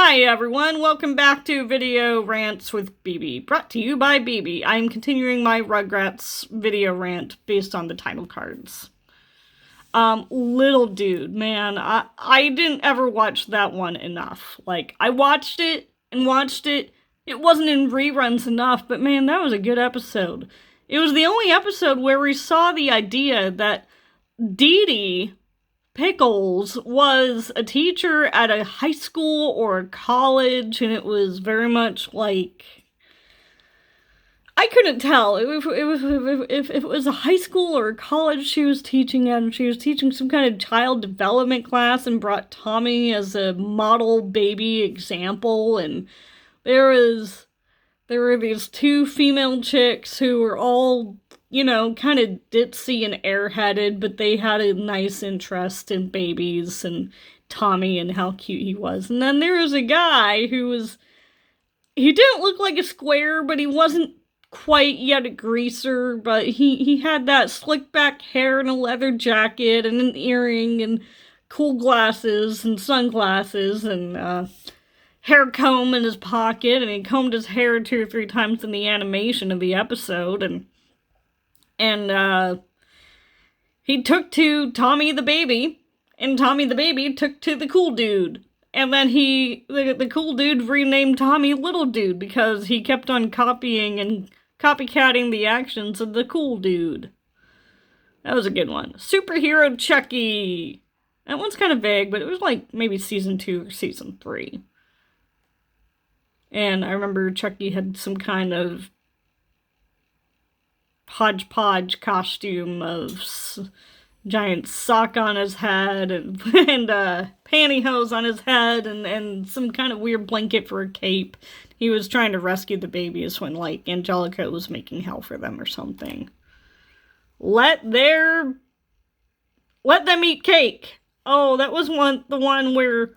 Hi everyone, welcome back to Video Rants with BB, brought to you by BB. I'm continuing my Rugrats video rant based on the title cards. Little dude, man, I didn't ever watch that one enough. Like, I watched it and watched it. It wasn't in reruns enough, but man, that was a good episode. It was the only episode where we saw the idea that Dee Dee Pickles was a teacher at a high school or a college, and it was very much like, I couldn't tell if it was a high school or a college she was teaching at, and she was teaching some kind of child development class and brought Tommy as a model baby example, and there were these two female chicks who were all, kind of ditzy and airheaded, but they had a nice interest in babies and Tommy and how cute he was. And then there was a guy he didn't look like a square, but he wasn't quite yet a greaser, but he had that slick back hair and a leather jacket and an earring and cool glasses and sunglasses and hair comb in his pocket, and he combed his hair 2 or 3 times in the animation of the episode, and he took to Tommy the baby, and Tommy the baby took to the cool dude. And then the cool dude renamed Tommy Little Dude because he kept on copying and copycatting the actions of the cool dude. That was a good one. Superhero Chucky. That one's kind of vague, but it was like maybe season 2 or season 3. And I remember Chucky had some kind of hodgepodge costume of giant sock on his head and pantyhose on his head and some kind of weird blanket for a cape. He was trying to rescue the babies when, like, Angelica was making hell for them or something. Let them eat cake. Oh, that was the one where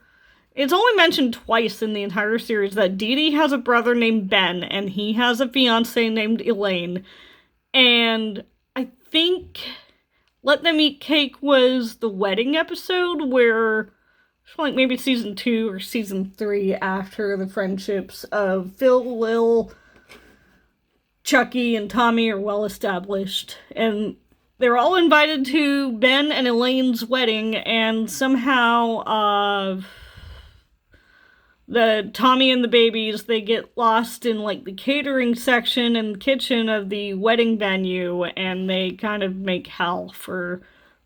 it's only mentioned twice in the entire series that Dee Dee has a brother named Ben and he has a fiance named Elaine. And I think Let Them Eat Cake was the wedding episode where, like maybe season 2 or season 3 after the friendships of Phil, Lil, Chucky, and Tommy are well established. And they're all invited to Ben and Elaine's wedding, and somehow, the Tommy and the babies, they get lost in, like, the catering section and kitchen of the wedding venue, and they kind of make hell for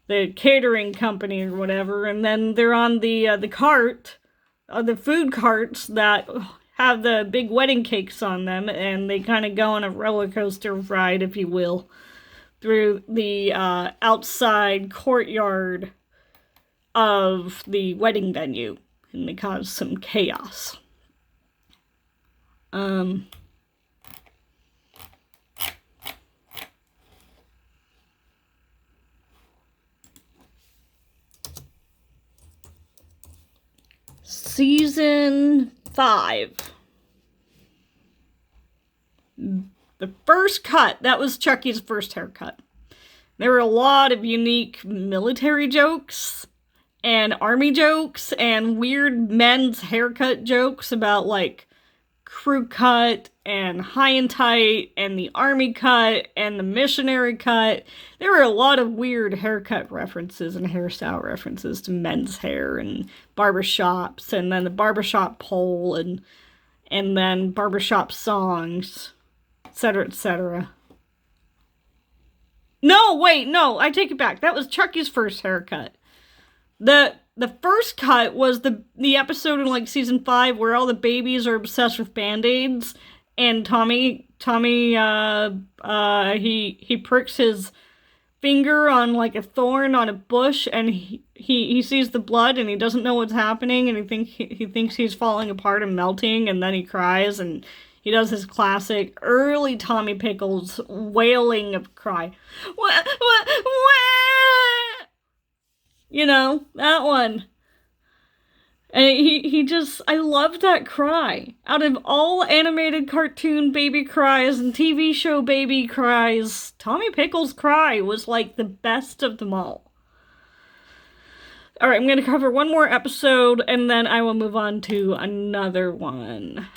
the catering company or whatever, and then they're on the cart, the food carts that have the big wedding cakes on them, and they kind of go on a roller coaster ride, if you will, through the outside courtyard of the wedding venue. And they cause some chaos. Season 5. The first cut, that was Chucky's first haircut. There were a lot of unique military jokes and army jokes and weird men's haircut jokes about, like, crew cut and high and tight and the army cut and the missionary cut. There were a lot of weird haircut references and hairstyle references to men's hair and barbershops, and then the barbershop pole and then barbershop songs, etc., etc. No, wait, no, I take it back. That was Chucky's first haircut. The first cut was the episode in, like, season 5 where all the babies are obsessed with Band-Aids, and Tommy he pricks his finger on, like, a thorn on a bush, and he sees the blood and he doesn't know what's happening, and he thinks he's falling apart and melting, and then he cries, and he does his classic early Tommy Pickles wailing of cry. What? You know, that one. And I love that cry. Out of all animated cartoon baby cries and TV show baby cries, Tommy Pickles' cry was, like, the best of them all. Alright, I'm going to cover one more episode, and then I will move on to another one.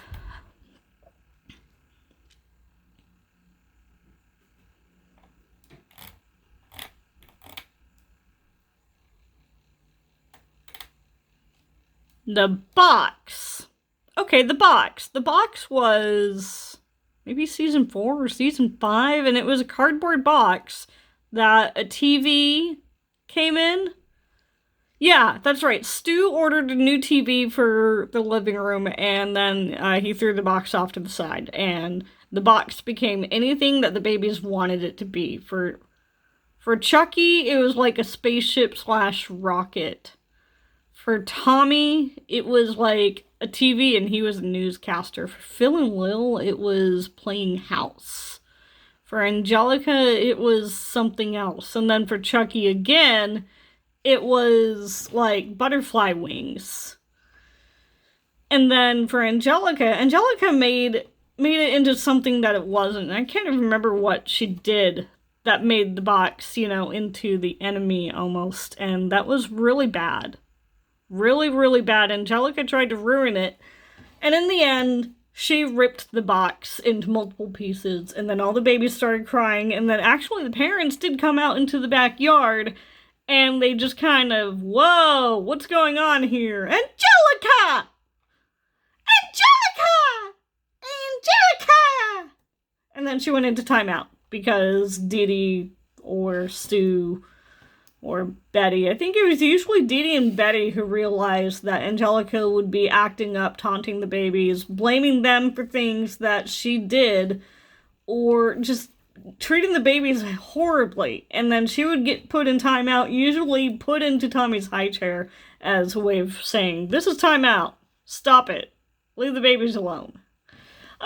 The box. Okay, the box. The box was maybe season 4 or season 5, and it was a cardboard box that a TV came in. Yeah, that's right. Stu ordered a new TV for the living room, and then he threw the box off to the side, and the box became anything that the babies wanted it to be. For Chucky, it was like a spaceship / rocket. For Tommy, it was like a TV, and he was a newscaster. For Phil and Lil, it was playing house. For Angelica, it was something else. And then for Chucky again, it was like butterfly wings. And then for Angelica made it into something that it wasn't. I can't even remember what she did that made the box, into the enemy almost. And that was really bad. Really, really bad. Angelica tried to ruin it. And in the end, she ripped the box into multiple pieces. And then all the babies started crying. And then actually the parents did come out into the backyard. And they just kind of, whoa, what's going on here? Angelica! Angelica! Angelica! And then she went into timeout because Dee Dee or Stu or Betty, I think it was usually Dee Dee and Betty who realized that Angelica would be acting up, taunting the babies, blaming them for things that she did, or just treating the babies horribly. And then she would get put in timeout, usually put into Tommy's high chair as a way of saying, this is timeout. Stop it. Leave the babies alone.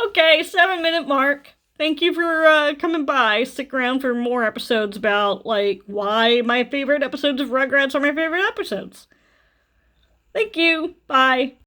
Okay, 7-minute mark. Thank you for coming by. Stick around for more episodes about, why my favorite episodes of Rugrats are my favorite episodes. Thank you. Bye.